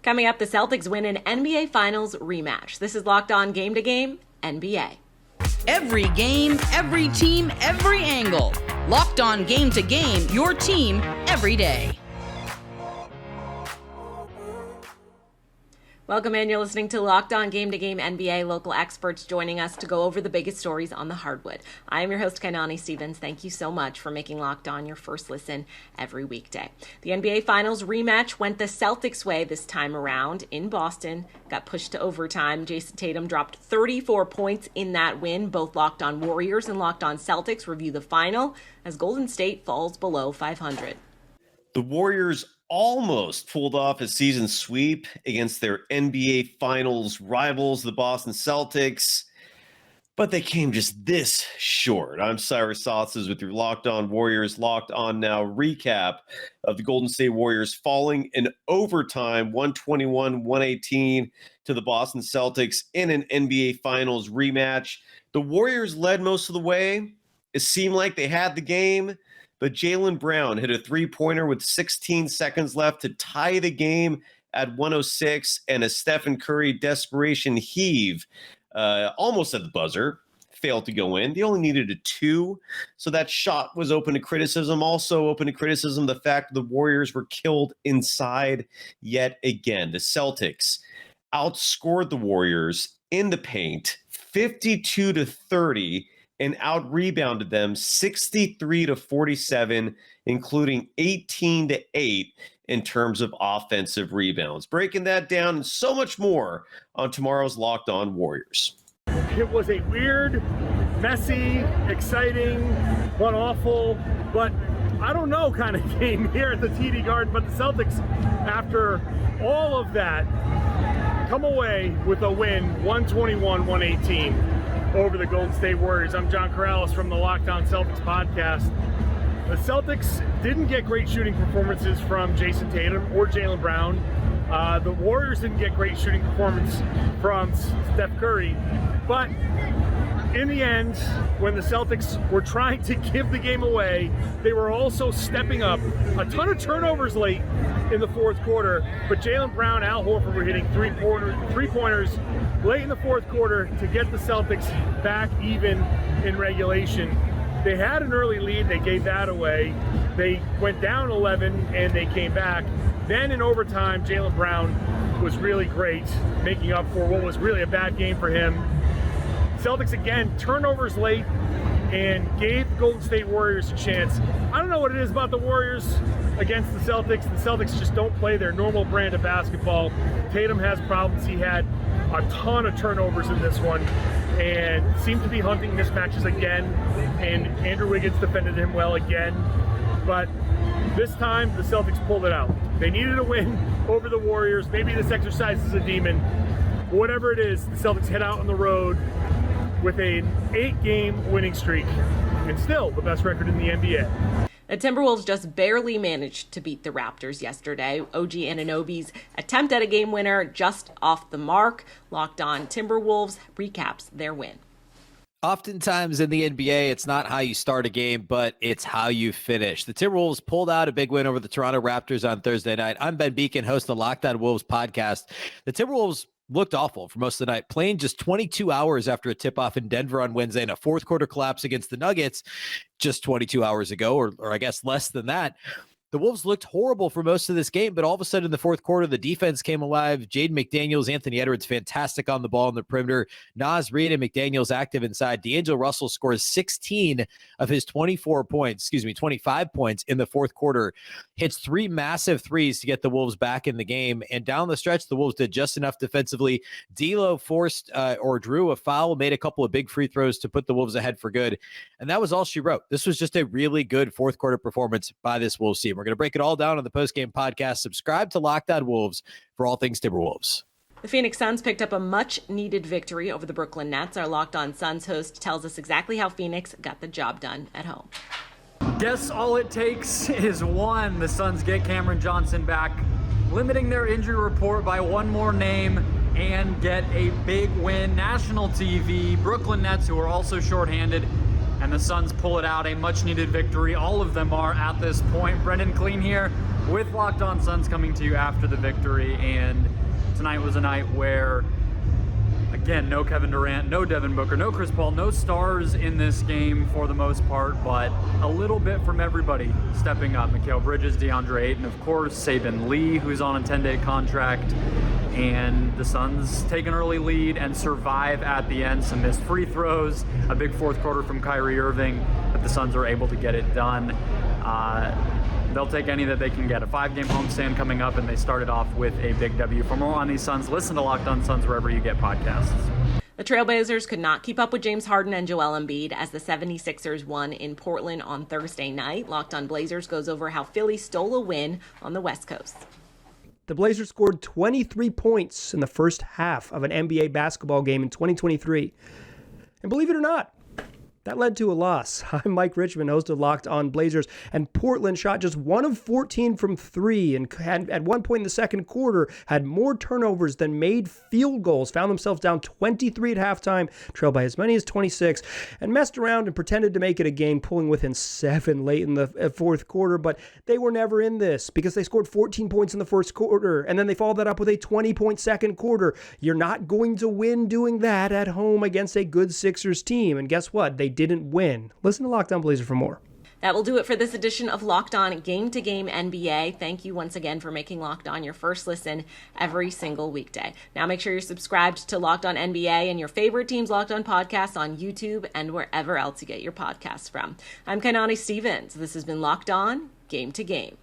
Coming up, the Celtics win an NBA Finals rematch. This is Locked On Game to Game NBA. Every game, every team, every angle. Locked On Game to Game, your team every day. Welcome in. You're listening to Locked On Game to Game NBA. Local experts joining us to go over the biggest stories on the hardwood. I am your host, Kainani Stevens. Thank you so much for making Locked On your first listen every weekday. The NBA Finals rematch went the Celtics' way this time around in Boston. Got pushed to overtime. Jayson Tatum dropped 34 points in that win. Both Locked On Warriors and Locked On Celtics review the final as Golden State falls below 500. The Warriors almost pulled off a season sweep against their NBA Finals rivals, the Boston Celtics, but they came just this short. I'm Cyrus Sauces with your Locked On Warriors, Locked On Now recap of the Golden State Warriors falling in overtime, 121-118 to the Boston Celtics in an NBA Finals rematch. The Warriors led most of the way. It seemed like they had the game, but Jaylen Brown hit a three-pointer with 16 seconds left to tie the game at 106, and a Stephen Curry desperation heave almost at the buzzer, failed to go in. They only needed a 2, so that shot was open to criticism. Also open to criticism, the fact the Warriors were killed inside yet again. The Celtics outscored the Warriors in the paint 52-30, and out-rebounded them 63-47, including 18-8 in terms of offensive rebounds. Breaking that down and so much more on tomorrow's Locked On Warriors. It was a weird, messy, exciting, but awful, but I don't know kind of game here at the TD Garden. But the Celtics, after all of that, come away with a win, 121-118. over the Golden State Warriors. I'm John Corrales from the Locked On Celtics podcast. The Celtics didn't get great shooting performances from Jayson Tatum or Jaylen Brown. The Warriors didn't get great shooting performance from Steph Curry. But in the end, when the Celtics were trying to give the game away, they were also stepping up. A ton of turnovers late in the fourth quarter, but Jaylen Brown, Al Horford were hitting three-pointers late in the fourth quarter to get the Celtics back even in regulation. They had an early lead, they gave that away. They went down 11 and they came back. Then in overtime, Jaylen Brown was really great, making up for what was really a bad game for him. Celtics again, turnovers late, and gave the Golden State Warriors a chance. I don't know what it is about the Warriors against the Celtics. The Celtics just don't play their normal brand of basketball. Tatum has problems. He had a ton of turnovers in this one and seemed to be hunting mismatches again, and Andrew Wiggins defended him well again. But this time, the Celtics pulled it out. They needed a win over the Warriors. Maybe this exercise is a demon. Whatever it is, the Celtics head out on the road with an 8-game winning streak, and still the best record in the NBA. The Timberwolves just barely managed to beat the Raptors yesterday. OG Anunoby's attempt at a game winner just off the mark. Locked On Timberwolves recaps their win. Oftentimes in the NBA, it's not how you start a game, but it's how you finish. The Timberwolves pulled out a big win over the Toronto Raptors on Thursday night. I'm Ben Beacon, host of the Locked On Wolves podcast. The Timberwolves looked awful for most of the night, playing just 22 hours after a tip-off in Denver on Wednesday and a fourth-quarter collapse against the Nuggets just 22 hours ago, or I guess less than that. The Wolves looked horrible for most of this game, but all of a sudden in the fourth quarter, the defense came alive. Jaden McDaniels, Anthony Edwards, fantastic on the ball in the perimeter. Naz Reid and McDaniels active inside. D'Angelo Russell scores 16 of his 25 points in the fourth quarter. Hits 3 massive threes to get the Wolves back in the game. And down the stretch, the Wolves did just enough defensively. D'Lo forced or drew a foul, made a couple of big free throws to put the Wolves ahead for good. And that was all she wrote. This was just a really good fourth quarter performance by this Wolves team. We're going to break it all down on the post-game podcast. Subscribe to Locked On Wolves for all things Timberwolves. The Phoenix Suns picked up a much-needed victory over the Brooklyn Nets. Our Locked On Suns host tells us exactly how Phoenix got the job done at home. Guess all it takes is one. The Suns get Cameron Johnson back, limiting their injury report by one more name, and get a big win. National TV, Brooklyn Nets, who are also shorthanded, and the Suns pull it out, a much-needed victory. All of them are at this point. Brendan Clean here with Locked On Suns coming to you after the victory, and tonight was a night where, again, no Kevin Durant, no Devin Booker, no Chris Paul, no stars in this game for the most part, but a little bit from everybody stepping up. Mikal Bridges, DeAndre Ayton, of course, Saban Lee, who's on a 10-day contract, and the Suns take an early lead and survive at the end. Some missed free throws, a big fourth quarter from Kyrie Irving, but the Suns are able to get it done. They'll take any that they can get. A 5-game homestand coming up, and they started off with a big W. For more on these Suns, listen to Locked On Suns wherever you get podcasts. The Trailblazers could not keep up with James Harden and Joel Embiid as the 76ers won in Portland on Thursday night. Locked On Blazers goes over how Philly stole a win on the West Coast. The Blazers scored 23 points in the first half of an NBA basketball game in 2023. And believe it or not, that led to a loss. I'm Mike Richmond, host of Locked On Blazers, and Portland shot just 1 of 14 from 3 and had, at one point in the second quarter, had more turnovers than made field goals, found themselves down 23 at halftime, trailed by as many as 26, and messed around and pretended to make it a game, pulling within 7 late in the fourth quarter, but they were never in this because they scored 14 points in the first quarter, and then they followed that up with a 20-point second quarter. You're not going to win doing that at home against a good Sixers team, and guess what? They didn't win. Listen to Locked On Blazer for more. That will do it for this edition of Locked On Game to Game NBA. Thank you once again for making Locked On your first listen every single weekday. Now make sure you're subscribed to Locked On NBA and your favorite team's Locked On podcasts on YouTube and wherever else you get your podcasts from. I'm Kainani Stevens. This has been Locked On Game to Game.